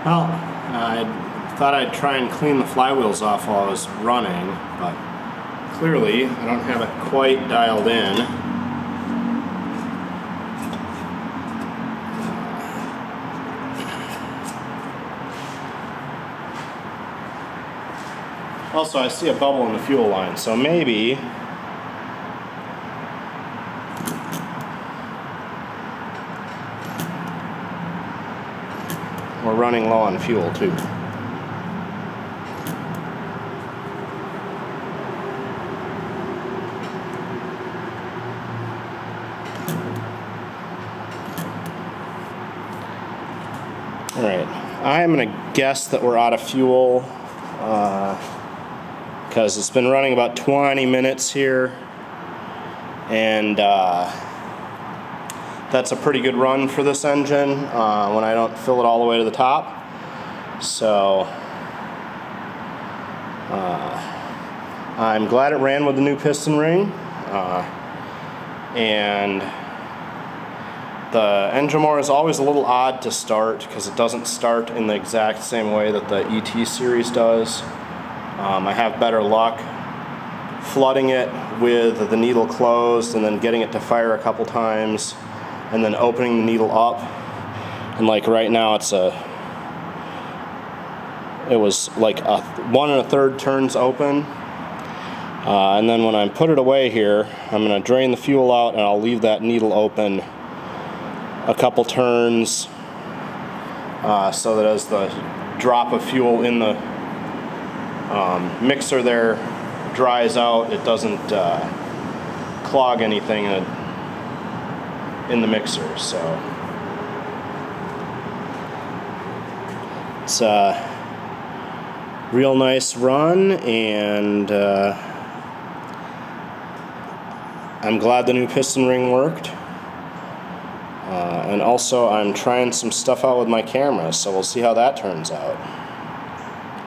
Well, I thought I'd try and clean the flywheels off while I was running, but clearly I don't have it quite dialed in. Also, I see a bubble in the fuel line, so maybe we're running low on fuel too. Alright, I'm going to guess that we're out of fuel because it's been running about 20 minutes here, and that's a pretty good run for this engine when I don't fill it all the way to the top. So I'm glad it ran with the new piston ring, and the Enjomor is always a little odd to start because it doesn't start in the exact same way that the ET series does. I have better luck flooding it with the needle closed and then getting it to fire a couple times and then opening the needle up. And like right now it was like 1 1/3 turns open. And then when I put it away here, I'm going to drain the fuel out and I'll leave that needle open a couple turns so that as the drop of fuel in the mixer there dries out, it doesn't clog anything in the mixer. So it's a real nice run, and I'm glad the new piston ring worked. And also I'm trying some stuff out with my camera, so we'll see how that turns out.